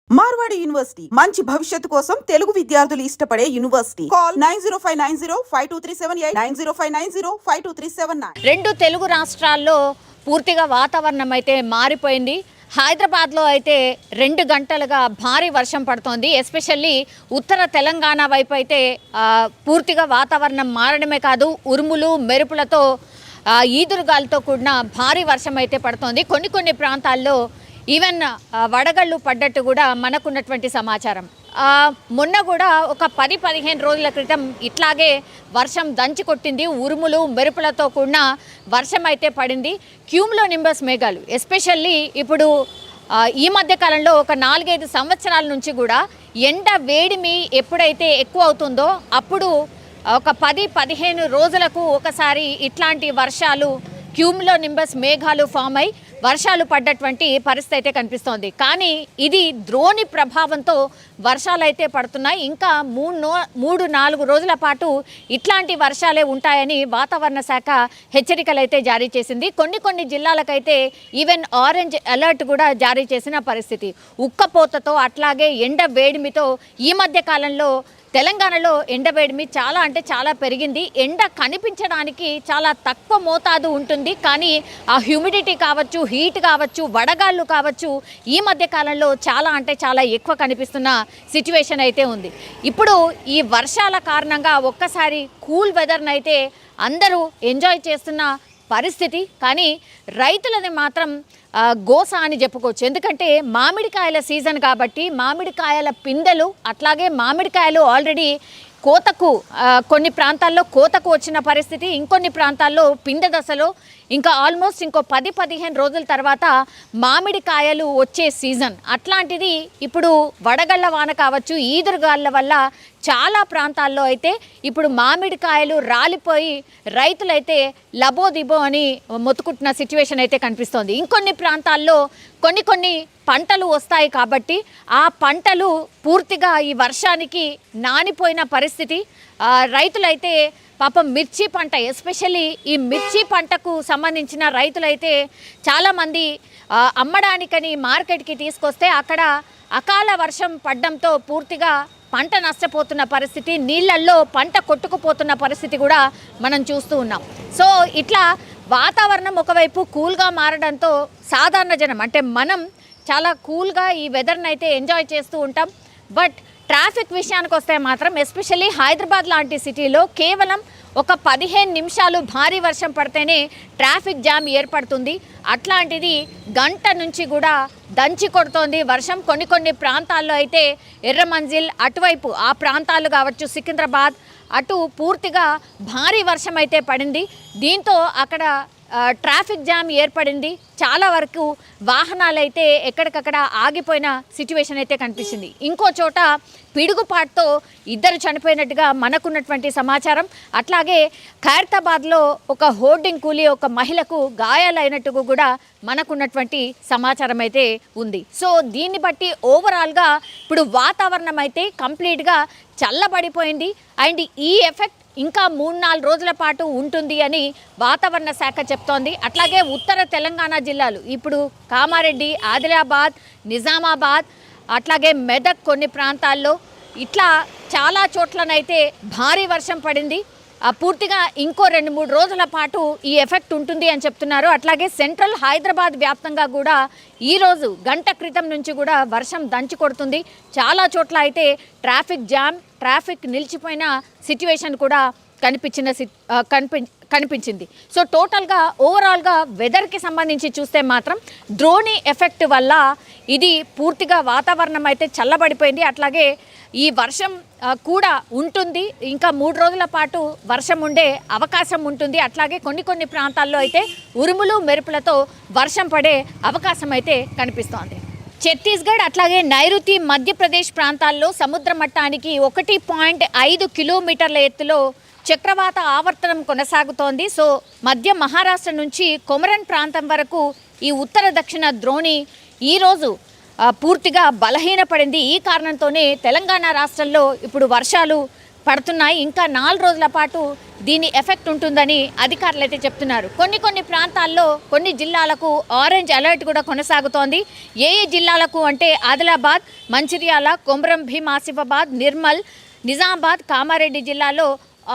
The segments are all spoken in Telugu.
మార్వాడి యూనివర్సిటీ మంచి భవిష్యత్తు కోసం తెలుగు విద్యార్థులు ఇష్టపడే యూనివర్సిటీ. కాల్ 9059052378 9059052379. రెండు తెలుగు రాష్ట్రాల్లో పూర్తిగా వాతావరణం అయితే మారిపోయింది. హైదరాబాద్లో అయితే 2 గంటలుగా భారీ వర్షం పడుతోంది. ఎస్పెషల్లీ ఉత్తర తెలంగాణ వైపు అయితే పూర్తిగా వాతావరణం మారడమే కాదు, ఉరుములు మెరుపులతో ఈదురుగాలతో కూడిన భారీ వర్షం అయితే పడుతోంది. కొన్ని ప్రాంతాల్లో ఈవెన్ వడగళ్ళు పడ్డట్టు కూడా మనకున్నటువంటి సమాచారం. మొన్న కూడా ఒక 10-15 రోజుల క్రితం ఇట్లాగే వర్షం దంచి కొట్టింది. ఉరుములు మెరుపులతో కూడిన వర్షం అయితే పడింది. క్యూములోనింబస్ మేఘాలు ఎస్పెషల్లీ ఇప్పుడు ఈ మధ్య కాలంలో ఒక 4-5 సంవత్సరాల నుంచి కూడా ఎండ వేడిమి ఎప్పుడైతే ఎక్కువ అవుతుందో అప్పుడు ఒక 10-15 రోజులకు ఒకసారి ఇట్లాంటి వర్షాలు క్యూములోనింబస్ మేఘాలు ఫామ్ అయి వర్షాలు పడ్డటువంటి పరిస్థితి అయితే కనిపిస్తోంది. కానీ ఇది ద్రోణి ప్రభావంతో వర్షాలు అయితే పడుతున్నాయి. ఇంకా 3-4 రోజుల పాటు ఇట్లాంటి వర్షాలే ఉంటాయని వాతావరణ శాఖ హెచ్చరికలు అయితే జారీ చేసింది. కొన్ని జిల్లాలకైతే ఈవెన్ ఆరెంజ్ అలర్ట్ కూడా జారీ చేసిన పరిస్థితి. ఉక్కపోతతో అట్లాగే ఎండ వేడిమితో ఈ మధ్య కాలంలో తెలంగాణలో ఎండవేడిమి చాలా పెరిగింది. ఎండ కనిపించడానికి చాలా తక్కువ మోతాదు ఉంటుంది, కానీ ఆ హ్యూమిడిటీ కావచ్చు, హీట్ కావచ్చు, వడగాళ్ళు కావచ్చు ఈ మధ్య కాలంలో చాలా ఎక్కువ కనిపిస్తున్న సిచ్యువేషన్ అయితే ఉంది. ఇప్పుడు ఈ వర్షాల కారణంగా ఒక్కసారి కూల్ వెదర్ని అయితే అందరూ ఎంజాయ్ చేస్తున్న పరిస్థితి. కానీ రైతులది మాత్రం గోస అని చెప్పుకోవచ్చు. ఎందుకంటే మామిడికాయల సీజన్ కాబట్టి మామిడికాయల పిందెలు అట్లాగే మామిడికాయలు ఆల్రెడీ కోతకు కొన్ని ప్రాంతాల్లో కోతకు వచ్చిన పరిస్థితి, ఇంకొన్ని ప్రాంతాల్లో పిందె దశలో ఇంకా ఆల్మోస్ట్ ఇంకో 10-15 రోజుల తర్వాత మామిడికాయలు వచ్చే సీజన్. అట్లాంటిది ఇప్పుడు వడగళ్ల వాన కావచ్చు, ఈదురుగాళ్ళ వల్ల చాలా ప్రాంతాల్లో అయితే ఇప్పుడు మామిడికాయలు రాలిపోయి రైతులైతే లబోదిబో అని మొత్తుకుంటున్న సిచ్యువేషన్ అయితే కనిపిస్తోంది. ఇంకొన్ని ప్రాంతాల్లో కొన్ని పంటలు వస్తాయి కాబట్టి ఆ పంటలు పూర్తిగా ఈ వర్షానికి నానిపోయిన పరిస్థితి. రైతులైతే పాపం మిర్చి పంట ఎస్పెషల్లీ ఈ మిర్చి పంటకు సంబంధించిన రైతులైతే చాలామంది అమ్మడానికని మార్కెట్కి తీసుకొస్తే అక్కడ అకాల వర్షం పడడంతో పూర్తిగా పంట నష్టపోతున్న పరిస్థితి, నీళ్ళల్లో పంట కొట్టుకుపోతున్న పరిస్థితి కూడా మనం చూస్తూ ఉన్నాం. సో ఇట్లా వాతావరణం ఒకవైపు కూల్గా మారడంతో సాధారణ జనం అంటే మనం చాలా కూల్గా ఈ వెదర్ని అయితే ఎంజాయ్ చేస్తూ ఉంటాం. బట్ ట్రాఫిక్ విషయానికి వస్తే మాత్రం ఎస్పెషల్లీ హైదరాబాద్ లాంటి సిటీలో కేవలం ఒక 15 నిమిషాలు భారీ వర్షం పడితేనే ట్రాఫిక్ జామ్ ఏర్పడుతుంది. అట్లాంటిది గంట నుంచి కూడా దంచి కొడుతోంది వర్షం. కొన్ని ప్రాంతాల్లో అయితే ఎర్రమంజిల్ అటువైపు ఆ ప్రాంతాలు కావచ్చు, సికింద్రాబాద్ అటు పూర్తిగా భారీ వర్షం అయితే పడింది. దీంతో అక్కడ ట్రాఫిక్ జామ్ ఏర్పడింది. చాలా వరకు వాహనాలు అయితే ఎక్కడికక్కడ ఆగిపోయిన సిచ్యువేషన్ అయితే కనిపిస్తుంది. ఇంకో చోట పిడుగుపాటుతో 2 చనిపోయినట్టుగా మనకున్నటువంటి సమాచారం. అట్లాగే ఖైరతాబాద్లో ఒక హోర్డింగ్ కూలీ ఒక మహిళకు గాయాలైనట్టుగా కూడా మనకున్నటువంటి సమాచారం అయితే ఉంది. సో దీన్ని బట్టి ఓవరాల్గా ఇప్పుడు వాతావరణం అయితే కంప్లీట్గా చల్లబడిపోయింది. అండ్ ఈ ఎఫెక్ట్ ఇంకా 3-4 రోజుల పాటు ఉంటుంది అని వాతావరణ శాఖ చెప్తోంది. అట్లాగే ఉత్తర తెలంగాణ జిల్లాలు ఇప్పుడు కామారెడ్డి, ఆదిలాబాద్, నిజామాబాద్ అట్లాగే మెదక్ కొన్ని ప్రాంతాల్లో ఇట్లా చాలా చోట్లనైతే భారీ వర్షం పడింది. పూర్తిగా ఇంకో 2-3 రోజుల పాటు ఈ ఎఫెక్ట్ ఉంటుంది అని చెప్తున్నారు. అట్లాగే సెంట్రల్ హైదరాబాద్ వ్యాప్తంగా కూడా ఈరోజు గంట క్రితం నుంచి కూడా వర్షం దంచి కొడుతుంది. చాలా చోట్ల అయితే ట్రాఫిక్ జామ్, ట్రాఫిక్ నిలిచిపోయిన సిచ్యువేషన్ కూడా కనిపించింది. సో టోటల్గా ఓవరాల్గా వెదర్కి సంబంధించి చూస్తే మాత్రం ద్రోణి ఎఫెక్ట్ వల్ల ఇది పూర్తిగా వాతావరణం అయితే చల్లబడిపోయింది. అట్లాగే ఈ వర్షం కూడా ఉంటుంది, ఇంకా 3 రోజుల పాటు వర్షం ఉండే అవకాశం ఉంటుంది. అట్లాగే కొన్ని ప్రాంతాల్లో అయితే ఉరుములు మెరుపులతో వర్షం పడే అవకాశం అయితే కనిపిస్తోంది. ఛత్తీస్గఢ్ అట్లాగే నైరుతి మధ్యప్రదేశ్ ప్రాంతాల్లో సముద్ర మట్టానికి 1.5 కిలోమీటర్ల ఎత్తులో చక్రవాత ఆవర్తనం కొనసాగుతోంది. సో మధ్య మహారాష్ట్ర నుంచి కొమరన్ ప్రాంతం వరకు ఈ ఉత్తర దక్షిణ ద్రోణి ఈరోజు పూర్తిగా బలహీనపడింది. ఈ కారణంతోనే తెలంగాణ రాష్ట్రంలో ఇప్పుడు వర్షాలు పడుతున్నాయి. ఇంకా 4 రోజుల పాటు దీని ఎఫెక్ట్ ఉంటుందని అధికారులు అయితే చెప్తున్నారు. కొన్ని ప్రాంతాల్లో కొన్ని జిల్లాలకు ఆరెంజ్ అలర్ట్ కూడా కొనసాగుతోంది. ఏ జిల్లాలకు అంటే ఆదిలాబాద్, మంచిర్యాల, కొమరం భీం ఆసిఫాబాద్, నిర్మల్, నిజామాబాద్, కామారెడ్డి జిల్లాలో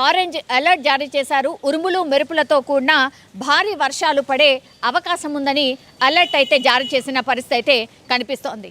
ఆరెంజ్ అలర్ట్ జారీ చేశారు. ఉరుములు మెరుపులతో కూడిన భారీ వర్షాలు పడే అవకాశం ఉందని అలర్ట్ అయితే జారీ చేసిన పరిస్థితి అయితే కనిపిస్తోంది.